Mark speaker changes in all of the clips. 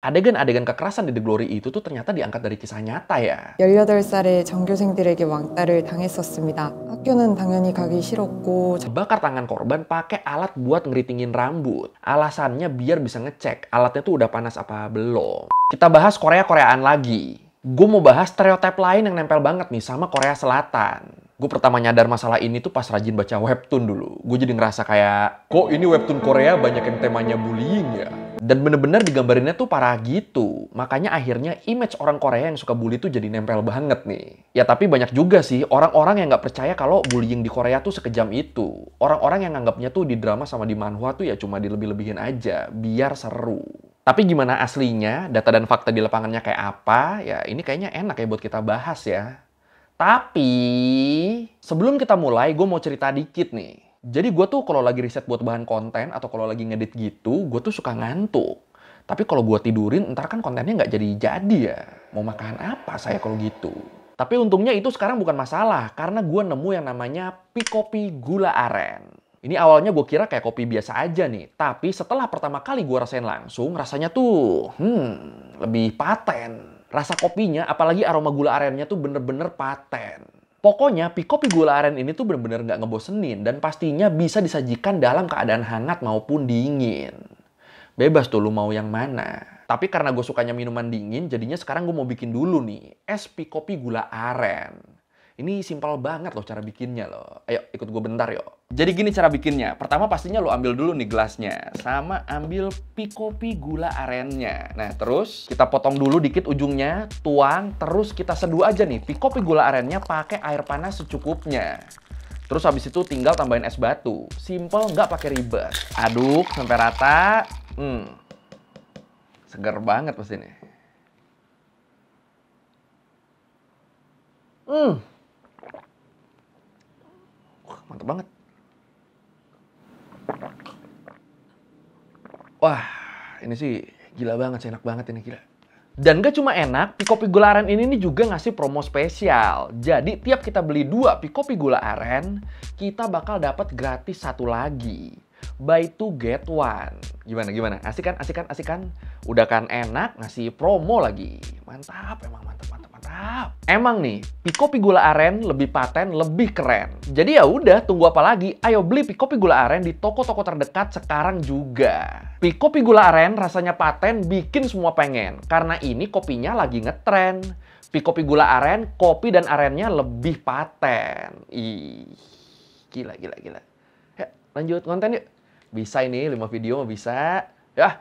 Speaker 1: adegan-adegan kekerasan di The Glory itu tuh ternyata diangkat dari kisah nyata ya.
Speaker 2: 18살의 전교생들에게 왕따를 당했었습니다. 학교는 당연히 가기 싫었고
Speaker 1: Bakar tangan korban pakai alat buat ngeritingin rambut. Alasannya biar bisa ngecek alatnya tuh udah panas apa belum. Kita bahas Korea-Koreaan lagi. Gue mau bahas stereotip lain yang nempel banget nih sama Korea Selatan. Gue pertama nyadar masalah ini tuh pas rajin baca webtoon dulu. Gue jadi ngerasa kayak, kok ini webtoon Korea banyak yang temanya bullying ya? Dan bener-bener digambarinnya tuh parah gitu. Makanya akhirnya image orang Korea yang suka bully tuh jadi nempel banget nih. Ya tapi banyak juga sih orang-orang yang nggak percaya kalau bullying di Korea tuh sekejam itu. Orang-orang yang nganggapnya tuh di drama sama di manhwa tuh ya cuma dilebih-lebihin aja, biar seru. Tapi gimana aslinya, data dan fakta di lapangannya kayak apa, ya ini kayaknya enak ya buat kita bahas ya. Tapi, sebelum kita mulai, gue mau cerita dikit nih. Jadi gue tuh kalau lagi riset buat bahan konten, atau kalau lagi ngedit gitu, gue tuh suka ngantuk. Tapi kalau gue tidurin, ntar kan kontennya nggak jadi-jadi ya. Mau makan apa saya kalau gitu? Tapi untungnya itu sekarang bukan masalah, karena gue nemu yang namanya Pikopi Gula Aren. Ini awalnya gue kira kayak kopi biasa aja nih. Tapi setelah pertama kali gue rasain langsung, rasanya tuh lebih paten. Rasa kopinya, apalagi aroma gula arennya tuh bener-bener paten. Pokoknya, Pikopi Gula Aren ini tuh bener-bener nggak ngebosenin. Dan pastinya bisa disajikan dalam keadaan hangat maupun dingin. Bebas tuh lu mau yang mana. Tapi karena gue sukanya minuman dingin, jadinya sekarang gue mau bikin dulu nih. Es Pikopi Gula Aren. Ini simpel banget loh cara bikinnya loh. Ayo ikut gue bentar yuk. Jadi gini cara bikinnya. Pertama pastinya lo ambil dulu nih gelasnya. Sama ambil Pikopi Gula Arennya. Nah terus kita potong dulu dikit ujungnya. Tuang. Terus kita seduh aja nih Pikopi Gula Arennya pakai air panas secukupnya. Terus habis itu tinggal tambahin es batu. Simple nggak pakai ribet. Aduk sampai rata. Seger banget pasti nih. Mantap banget. Wah, ini sih gila banget sih, enak banget ini gila. Dan gak cuma enak, Pikopi Gula Aren ini nih juga ngasih promo spesial. Jadi tiap kita beli 2 Pikopi Gula Aren, kita bakal dapat gratis satu lagi. Buy 2 get 1. Gimana? Asik kan? Udah kan enak, ngasih promo lagi. Mantap, emang mantap. Emang nih, Pikopi Gula Aren lebih paten, lebih keren. Jadi ya udah, tunggu apa lagi? Ayo beli Pikopi Gula Aren di toko-toko terdekat sekarang juga. Pikopi Gula Aren rasanya paten, bikin semua pengen. Karena ini kopinya lagi ngetren. Pikopi Gula Aren, kopi dan arennya lebih paten. Ih, gila. Ya, lanjut konten yuk. Bisa ini, 5 video mah bisa. Ya.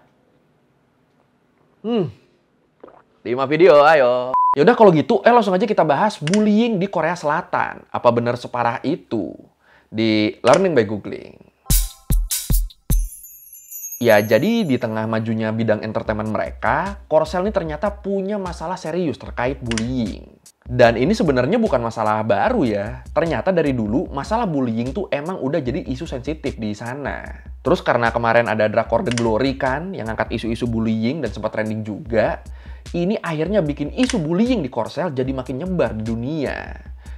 Speaker 1: 5 video, ayo. Yaudah kalau gitu, langsung aja kita bahas bullying di Korea Selatan. Apa benar separah itu? Di Learning by Googling. Ya, jadi di tengah majunya bidang entertainment mereka, Korsel ini ternyata punya masalah serius terkait bullying. Dan ini sebenarnya bukan masalah baru ya. Ternyata dari dulu, masalah bullying tuh emang udah jadi isu sensitif di sana. Terus karena kemarin ada drakor The Glory kan, yang angkat isu-isu bullying dan sempat trending juga, ini akhirnya bikin isu bullying di Korsel jadi makin nyebar di dunia.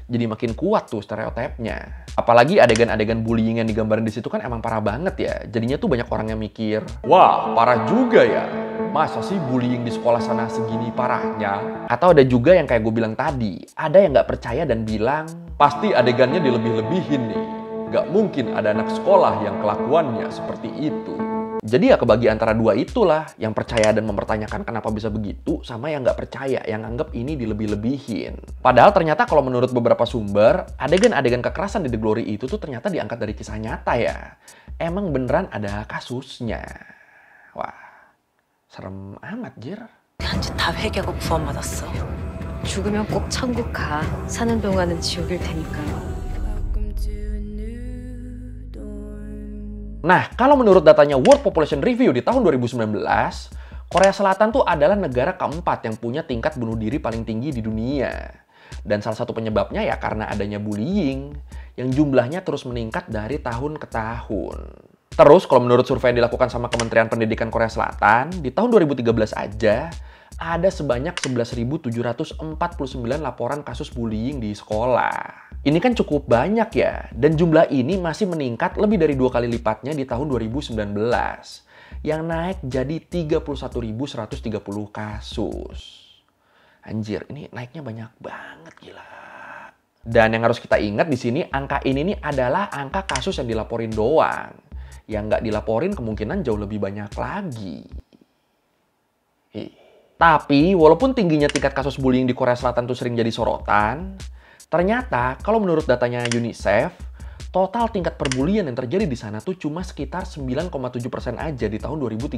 Speaker 1: Jadi makin kuat tuh stereotipnya. Apalagi adegan-adegan bullying yang digambarin di situ kan emang parah banget ya. Jadinya tuh banyak orang yang mikir, wah parah juga ya. Masa sih bullying di sekolah sana segini parahnya? Atau ada juga yang kayak gue bilang tadi, ada yang nggak percaya dan bilang, pasti adegannya dilebih-lebihin nih. Nggak mungkin ada anak sekolah yang kelakuannya seperti itu. Jadi ya kebagi antara dua itulah, yang percaya dan mempertanyakan kenapa bisa begitu, sama yang nggak percaya, yang anggap ini dilebih-lebihin. Padahal ternyata kalau menurut beberapa sumber, adegan-adegan kekerasan di The Glory itu tuh ternyata diangkat dari kisah nyata ya. Emang beneran ada kasusnya. Wah, serem amat, Jir.
Speaker 3: 현재 다 회개하고 구원받았어.
Speaker 4: 죽으면 꼭 천국 가. 사는 동안은 지옥일 테니까.
Speaker 1: Nah, kalau menurut datanya World Population Review di tahun 2019, Korea Selatan tuh adalah negara keempat yang punya tingkat bunuh diri paling tinggi di dunia. Dan salah satu penyebabnya ya karena adanya bullying, yang jumlahnya terus meningkat dari tahun ke tahun. Terus, kalau menurut survei yang dilakukan sama Kementerian Pendidikan Korea Selatan, di tahun 2013 aja, ada sebanyak 11.749 laporan kasus bullying di sekolah. Ini kan cukup banyak ya, dan jumlah ini masih meningkat lebih dari 2 kali lipatnya di tahun 2019. yang naik jadi 31.130 kasus. Anjir, ini naiknya banyak banget, gila. Dan yang harus kita ingat di sini, angka ini nih adalah angka kasus yang dilaporin doang. Yang nggak dilaporin kemungkinan jauh lebih banyak lagi. Tapi, walaupun tingginya tingkat kasus bullying di Korea Selatan tuh sering jadi sorotan, ternyata kalau menurut datanya UNICEF, total tingkat perbulian yang terjadi di sana tuh cuma sekitar 9,7% aja di tahun 2013.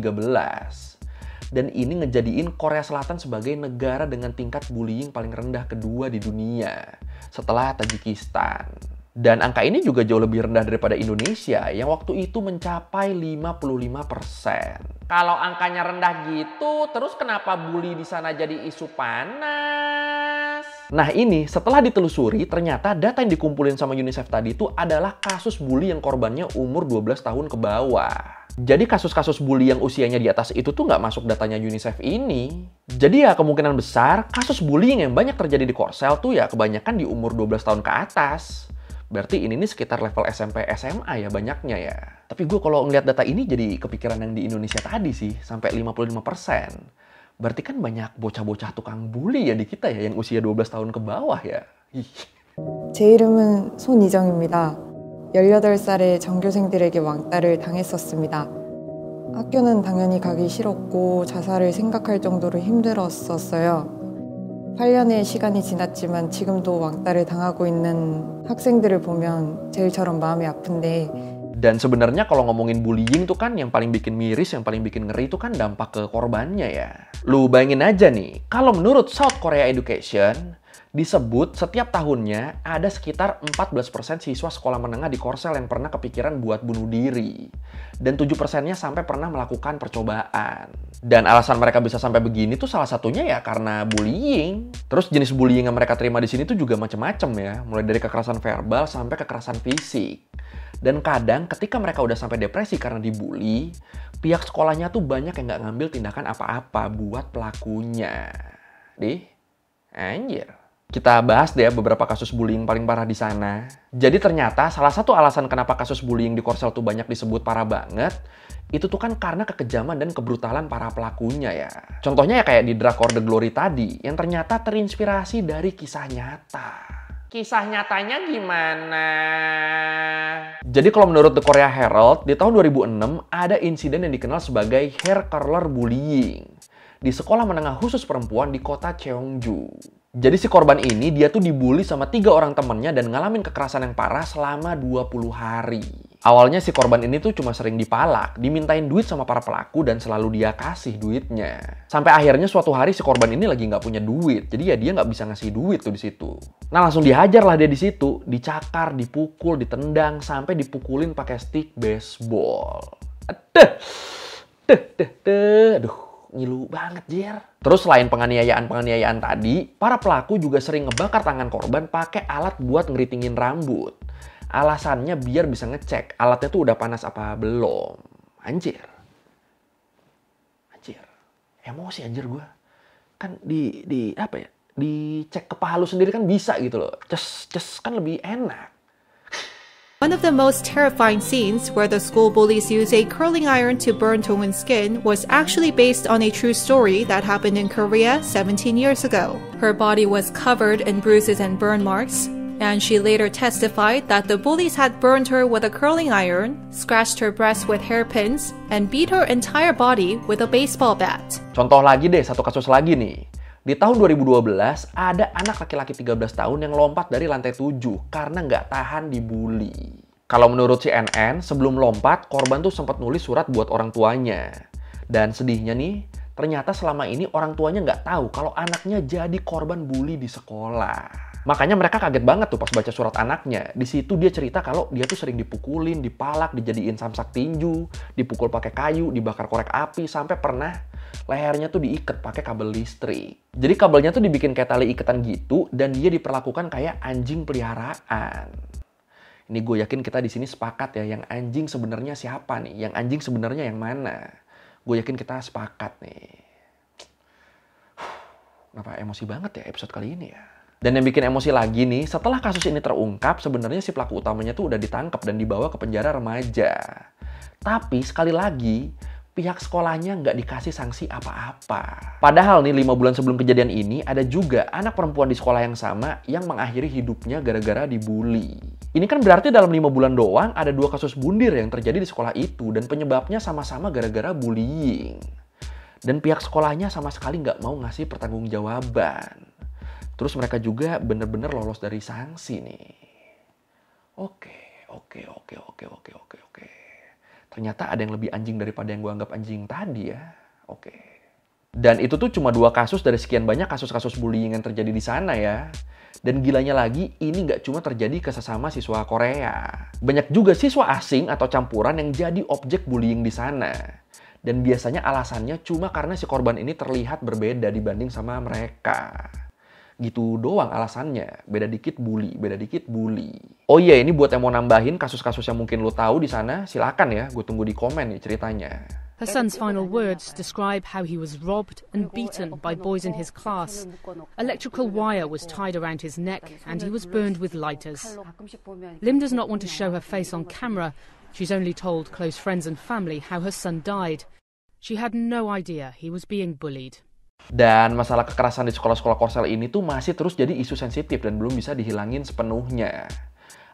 Speaker 1: Dan ini ngejadiin Korea Selatan sebagai negara dengan tingkat bullying paling rendah kedua di dunia, setelah Tajikistan. Dan angka ini juga jauh lebih rendah daripada Indonesia yang waktu itu mencapai 55%. Kalau angkanya rendah gitu, terus kenapa bully di sana jadi isu panas? Nah ini, setelah ditelusuri, ternyata data yang dikumpulin sama UNICEF tadi itu adalah kasus bully yang korbannya umur 12 tahun ke bawah. Jadi kasus-kasus bully yang usianya di atas itu tuh nggak masuk datanya UNICEF ini. Jadi ya kemungkinan besar kasus bullying yang banyak terjadi di Korsel tuh ya kebanyakan di umur 12 tahun ke atas. Berarti ini nih sekitar level SMP, SMA ya banyaknya ya. Tapi gue kalau ngeliat data ini jadi kepikiran yang di Indonesia tadi sih, sampai 55%. Berarti kan banyak bocah-bocah tukang bully ya di kita ya, yang usia 12 tahun ke bawah ya.
Speaker 2: 제 이름은 손이정입니다. 18살의 전교생들에게 왕따를 당했었습니다. 학교는 당연히 가기 싫었고 자살을 생각할 정도로 힘들었었어요. 8년의 시간이 지났지만 지금도 왕따를 당하고 있는 학생들을 보면 제일처럼 마음이 아픈데.
Speaker 1: Dan sebenarnya kalau ngomongin bullying tuh kan yang paling bikin miris, yang paling bikin ngeri itu kan dampak ke korbannya ya. Lu bayangin aja nih, kalau menurut South Korea Education, disebut setiap tahunnya ada sekitar 14% siswa sekolah menengah di Korsel yang pernah kepikiran buat bunuh diri. Dan 7%-nya sampai pernah melakukan percobaan. Dan alasan mereka bisa sampai begini tuh salah satunya ya karena bullying. Terus jenis bullying yang mereka terima di sini tuh juga macam-macam ya. Mulai dari kekerasan verbal sampai kekerasan fisik. Dan kadang ketika mereka udah sampai depresi karena dibully, pihak sekolahnya tuh banyak yang nggak ngambil tindakan apa-apa buat pelakunya. Anjir. Kita bahas deh beberapa kasus bullying paling parah di sana. Jadi ternyata salah satu alasan kenapa kasus bullying di Korsel tuh banyak disebut parah banget, itu tuh kan karena kekejaman dan kebrutalan para pelakunya ya. Contohnya ya kayak di drakor The Glory tadi, yang ternyata terinspirasi dari kisah nyata. Kisah nyatanya gimana? Jadi kalau menurut The Korea Herald, di tahun 2006 ada insiden yang dikenal sebagai hair curler bullying di sekolah menengah khusus perempuan di kota Cheongju. Jadi si korban ini dia tuh dibully sama 3 orang temennya dan ngalamin kekerasan yang parah selama 20 hari. Awalnya si korban ini tuh cuma sering dipalak, dimintain duit sama para pelaku dan selalu dia kasih duitnya. Sampai akhirnya suatu hari si korban ini lagi nggak punya duit, jadi ya dia nggak bisa ngasih duit tuh di situ. Nah langsung dihajar lah dia di situ, dicakar, dipukul, ditendang, sampai dipukulin pakai stick baseball. Aduh. Ngilu banget, Jer. Terus selain penganiayaan tadi, para pelaku juga sering ngebakar tangan korban pakai alat buat ngeritingin rambut. Alasannya biar bisa ngecek alatnya tuh udah panas apa belum. Anjir. Emosi anjir gue. Kan dicek kepala lu sendiri kan bisa gitu loh. Ces kan lebih enak.
Speaker 5: One of the most terrifying scenes, where the school bullies use a curling iron to burn Dongwon's skin, was actually based on a true story that happened in Korea 17 years ago. Her body was covered in bruises and burn marks, and she later testified that the bullies had burned her with a curling iron, scratched her breast with hairpins, and beat her entire body with a baseball bat.
Speaker 1: Contoh lagi deh, satu kasus lagi nih. Di tahun 2012, ada anak laki-laki 13 tahun yang lompat dari lantai 7 karena nggak tahan dibully. Kalau menurut CNN, sebelum lompat, korban tuh sempat nulis surat buat orang tuanya. Dan sedihnya nih, ternyata selama ini orang tuanya nggak tahu kalau anaknya jadi korban bully di sekolah. Makanya mereka kaget banget tuh pas baca surat anaknya. Di situ dia cerita kalau dia tuh sering dipukulin, dipalak, dijadiin samsak tinju, dipukul pakai kayu, dibakar korek api, sampai pernah lehernya tuh diikat pakai kabel listrik. Jadi kabelnya tuh dibikin kayak tali iketan gitu dan dia diperlakukan kayak anjing peliharaan. Ini gue yakin kita di sini sepakat ya, yang anjing sebenarnya siapa nih? Yang anjing sebenarnya yang mana? Gue yakin kita sepakat nih. Kenapa emosi banget ya episode kali ini ya? Dan yang bikin emosi lagi nih, setelah kasus ini terungkap, sebenarnya si pelaku utamanya tuh udah ditangkap dan dibawa ke penjara remaja. Tapi sekali lagi, pihak sekolahnya nggak dikasih sanksi apa-apa. Padahal nih 5 bulan sebelum kejadian ini ada juga anak perempuan di sekolah yang sama yang mengakhiri hidupnya gara-gara dibully. Ini kan berarti dalam 5 bulan doang ada 2 kasus bundir yang terjadi di sekolah itu dan penyebabnya sama-sama gara-gara bullying. Dan pihak sekolahnya sama sekali nggak mau ngasih pertanggungjawaban. Terus mereka juga bener-bener lolos dari sanksi nih. Oke. Ternyata ada yang lebih anjing daripada yang gue anggap anjing tadi ya. Oke. Dan itu tuh cuma 2 kasus dari sekian banyak kasus-kasus bullying yang terjadi di sana ya. Dan gilanya lagi, ini nggak cuma terjadi ke sesama siswa Korea. Banyak juga siswa asing atau campuran yang jadi objek bullying di sana. Dan biasanya alasannya cuma karena si korban ini terlihat berbeda dibanding sama mereka. Gitu doang alasannya. Beda dikit bully. Oh iya, ini buat yang mau nambahin kasus-kasus yang mungkin lo tahu di sana, silakan ya. Gue tunggu di komen nih ceritanya.
Speaker 6: Her son's final words describe how he was robbed and beaten by boys in his class. Electrical wire was tied around his neck and he was burned with lighters. Lim does not want to show her face on camera. She's only told close friends and family how her son died. She had no idea he was being bullied.
Speaker 1: Dan masalah kekerasan di sekolah-sekolah Korsel ini tuh masih terus jadi isu sensitif dan belum bisa dihilangin sepenuhnya.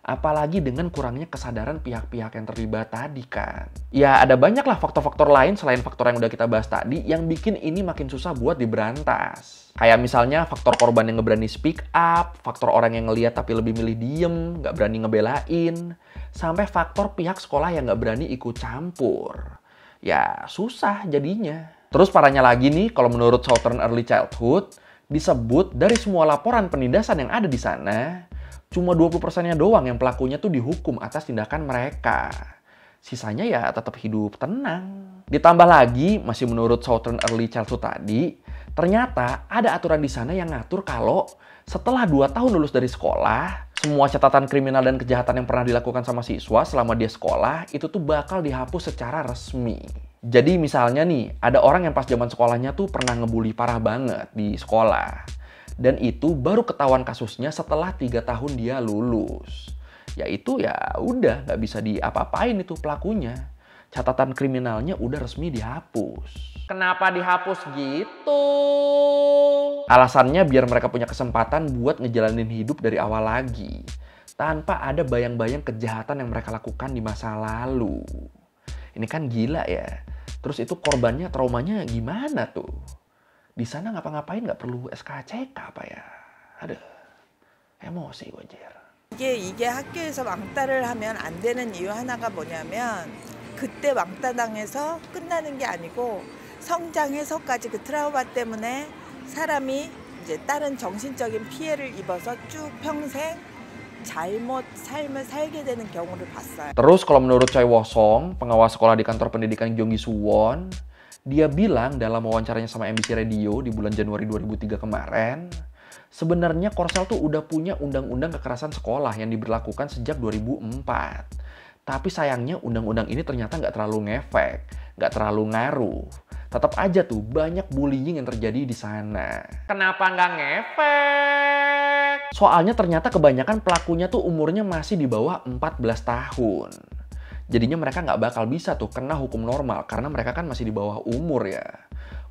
Speaker 1: Apalagi dengan kurangnya kesadaran pihak-pihak yang terlibat tadi kan. Ya ada banyak lah faktor-faktor lain selain faktor yang udah kita bahas tadi yang bikin ini makin susah buat diberantas. Kayak misalnya faktor korban yang nggak berani speak up, faktor orang yang ngeliat tapi lebih milih diem, nggak berani ngebelain, sampai faktor pihak sekolah yang nggak berani ikut campur. Ya susah jadinya. Terus parahnya lagi nih, kalau menurut Southern Early Childhood, disebut dari semua laporan penindasan yang ada di sana, cuma 20%-nya doang yang pelakunya tuh dihukum atas tindakan mereka. Sisanya ya tetap hidup tenang. Ditambah lagi, masih menurut Southern Early Childhood tadi, ternyata ada aturan di sana yang ngatur kalau setelah 2 tahun lulus dari sekolah, semua catatan kriminal dan kejahatan yang pernah dilakukan sama siswa selama dia sekolah, itu tuh bakal dihapus secara resmi. Jadi misalnya nih, ada orang yang pas zaman sekolahnya tuh pernah ngebully parah banget di sekolah. Dan itu baru ketahuan kasusnya setelah 3 tahun dia lulus. Yaitu ya udah nggak bisa diapa-apain itu pelakunya. Catatan kriminalnya udah resmi dihapus. Kenapa dihapus gitu? Alasannya biar mereka punya kesempatan buat ngejalanin hidup dari awal lagi. Tanpa ada bayang-bayang kejahatan yang mereka lakukan di masa lalu. Ini kan gila ya. Terus itu korbannya traumanya gimana tuh? Di sana ngapa-ngapain nggak perlu SKCK apa ya? Aduh, emosi gue jer.
Speaker 7: 이게 학교에서 왕따를 하면 안 되는 이유 하나가 뭐냐면 그때 왕따당해서 끝나는 게 아니고 성장해서까지 그 트라우마 때문에 사람이 이제 다른 정신적인 피해를 입어서 쭉 평생 잘못 삶을 살게 되는 경우를 봤어요.
Speaker 1: Terus kalau menurut Choi Woo-song, pengawas sekolah di kantor pendidikan Gyeonggi Suwon, dia bilang dalam wawancaranya sama MBC Radio di bulan Januari 2003 kemarin, sebenarnya Korsel tuh udah punya undang-undang kekerasan sekolah yang diberlakukan sejak 2004. Tapi sayangnya undang-undang ini ternyata nggak terlalu ngefek, nggak terlalu ngaruh. Tetap aja tuh banyak bullying yang terjadi di sana. Kenapa nggak ngefek? Soalnya ternyata kebanyakan pelakunya tuh umurnya masih di bawah 14 tahun. Jadinya mereka nggak bakal bisa tuh kena hukum normal karena mereka kan masih di bawah umur ya.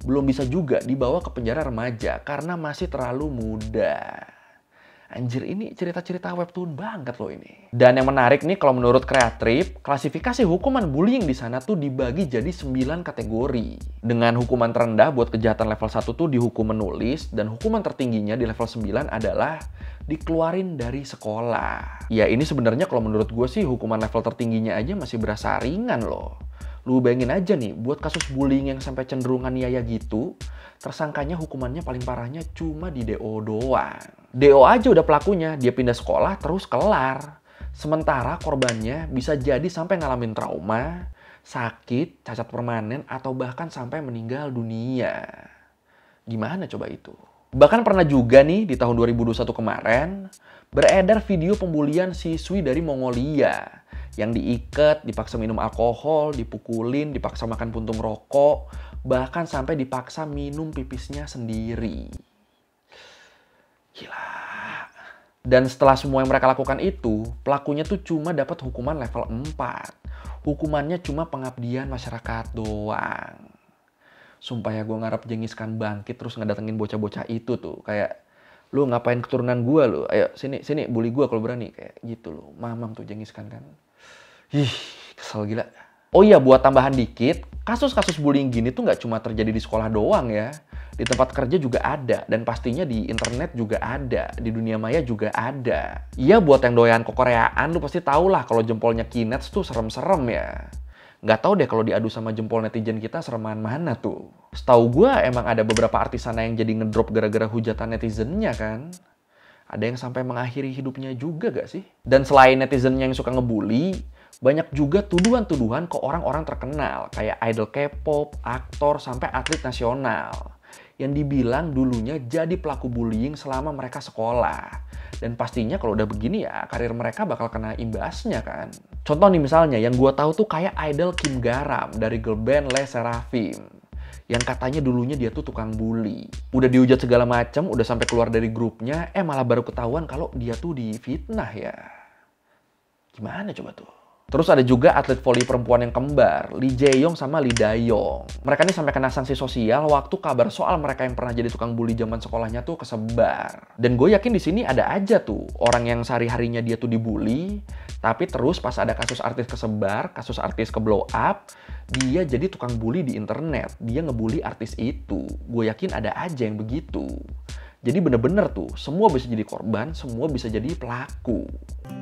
Speaker 1: Belum bisa juga dibawa ke penjara remaja karena masih terlalu muda. Anjir, ini cerita-cerita webtoon banget loh ini. Dan yang menarik nih kalau menurut Creatrip, klasifikasi hukuman bullying di sana tuh dibagi jadi 9 kategori. Dengan hukuman terendah buat kejahatan level 1 tuh dihukum menulis, dan hukuman tertingginya di level 9 adalah dikeluarin dari sekolah. Ya ini sebenarnya kalau menurut gue sih hukuman level tertingginya aja masih berasa ringan loh. Lu bayangin aja nih, buat kasus bullying yang sampai cenderung nganiaya gitu, tersangkanya hukumannya paling parahnya cuma di DO doang. DO aja udah pelakunya, dia pindah sekolah terus kelar. Sementara korbannya bisa jadi sampai ngalamin trauma, sakit, cacat permanen, atau bahkan sampai meninggal dunia. Gimana coba itu? Bahkan pernah juga nih di tahun 2021 kemarin, beredar video pembulian siswi dari Mongolia yang diikat, dipaksa minum alkohol, dipukulin, dipaksa makan puntung rokok, bahkan sampai dipaksa minum pipisnya sendiri. Gila. Dan setelah semua yang mereka lakukan itu, pelakunya tuh cuma dapat hukuman level 4. Hukumannya cuma pengabdian masyarakat doang. Sumpah ya, gue ngarep Genghis Khan bangkit terus ngedatengin bocah-bocah itu tuh. Kayak, lu ngapain keturunan gue lu? Ayo sini bully gue kalau berani. Kayak gitu loh. Mamam tuh Genghis Khan kan. Ih, kesel gila. Oh iya, buat tambahan dikit, kasus-kasus bullying gini tuh nggak cuma terjadi di sekolah doang ya. Di tempat kerja juga ada, dan pastinya di internet juga ada, di dunia maya juga ada. Iya, buat yang doyan kekoreaan, lu pasti tau lah kalau jempolnya Kinets tuh serem-serem ya. Nggak tahu deh kalau diadu sama jempol netizen kita sereman mana tuh. Setahu gue emang ada beberapa artis sana yang jadi ngedrop gara-gara hujatan netizennya kan. Ada yang sampai mengakhiri hidupnya juga gak sih? Dan selain netizennya yang suka ngebully, banyak juga tuduhan-tuduhan ke orang-orang terkenal, kayak idol K-pop, aktor, sampai atlet nasional. Yang dibilang dulunya jadi pelaku bullying selama mereka sekolah. Dan pastinya kalau udah begini ya, karir mereka bakal kena imbasnya kan. Contoh nih misalnya, yang gue tahu tuh kayak idol Kim Garam dari girl band Les Seraphim. Yang katanya dulunya dia tuh tukang bully. Udah dihujat segala macem, udah sampai keluar dari grupnya, malah baru ketahuan kalau dia tuh difitnah ya. Gimana coba tuh? Terus ada juga atlet voli perempuan yang kembar, Lee Jae-yong sama Lee Da-yong. Mereka ini sampai kena sanksi sosial waktu kabar soal mereka yang pernah jadi tukang bully zaman sekolahnya tuh kesebar. Dan gue yakin di sini ada aja tuh orang yang sehari-harinya dia tuh dibully, tapi terus pas ada kasus artis kesebar, kasus artis ke blow up, dia jadi tukang bully di internet. Dia ngebully artis itu. Gue yakin ada aja yang begitu. Jadi bener-bener tuh, semua bisa jadi korban, semua bisa jadi pelaku.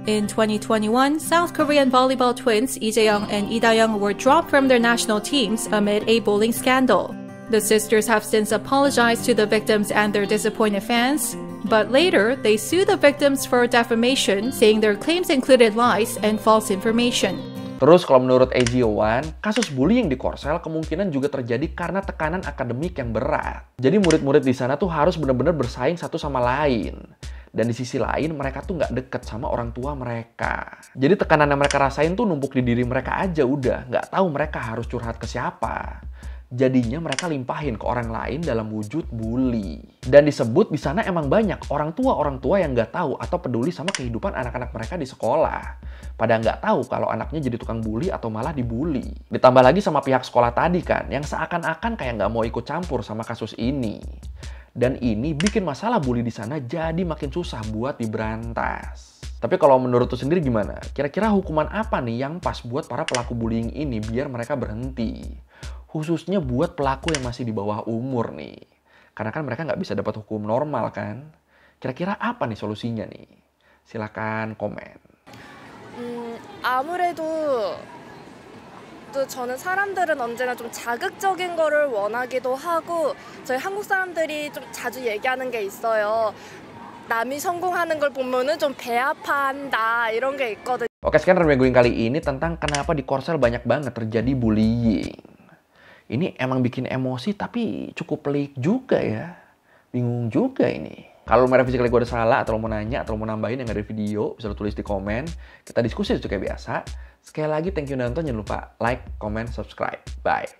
Speaker 5: In 2021, South Korean volleyball twins Lee Jae-young and Lee Da-young were dropped from their national teams amid a bullying scandal. The sisters have since apologized to the victims and their disappointed fans, but later they sued the victims for defamation, saying their claims included lies and false information.
Speaker 1: Terus kalau menurut AG01, kasus bullying di Korsel kemungkinan juga terjadi karena tekanan akademik yang berat. Jadi murid-murid di sana tuh harus benar-benar bersaing satu sama lain. Dan di sisi lain mereka tuh nggak deket sama orang tua mereka. Jadi tekanan yang mereka rasain tuh numpuk di diri mereka aja udah. Nggak tahu mereka harus curhat ke siapa. Jadinya mereka limpahin ke orang lain dalam wujud bully. Dan disebut di sana emang banyak orang tua yang nggak tahu atau peduli sama kehidupan anak-anak mereka di sekolah. Pada nggak tahu kalau anaknya jadi tukang bully atau malah dibully. Ditambah lagi sama pihak sekolah tadi kan, yang seakan-akan kayak nggak mau ikut campur sama kasus ini. Dan ini bikin masalah bully di sana jadi makin susah buat diberantas. Tapi kalau menurut lu sendiri gimana? Kira-kira hukuman apa nih yang pas buat para pelaku bullying ini biar mereka berhenti? Khususnya buat pelaku yang masih di bawah umur nih. Karena kan mereka nggak bisa dapat hukum normal kan? Kira-kira apa nih solusinya nih? Silakan komen.
Speaker 8: 아무래도 또 저는 사람들은 언제나 좀 자극적인 거를 원하기도 하고 저희 한국 사람들이 좀 자주 얘기하는 게 있어요. 남이 성공하는 걸 보면은 좀 배 아파한다 이런 게 있거든요.
Speaker 1: Oke, sekarang reviewing kali ini tentang kenapa di Korsel banyak banget terjadi bullying. Ini emang bikin emosi tapi cukup pelik juga ya. Bingung juga ini. Kalau merevisi kali gue ada salah atau mau nanya atau mau nambahin yang ada di video, bisa lo tulis di komen. Kita diskusi itu kayak biasa. Sekali lagi thank you udah nonton, jangan lupa like, comment, subscribe. Bye.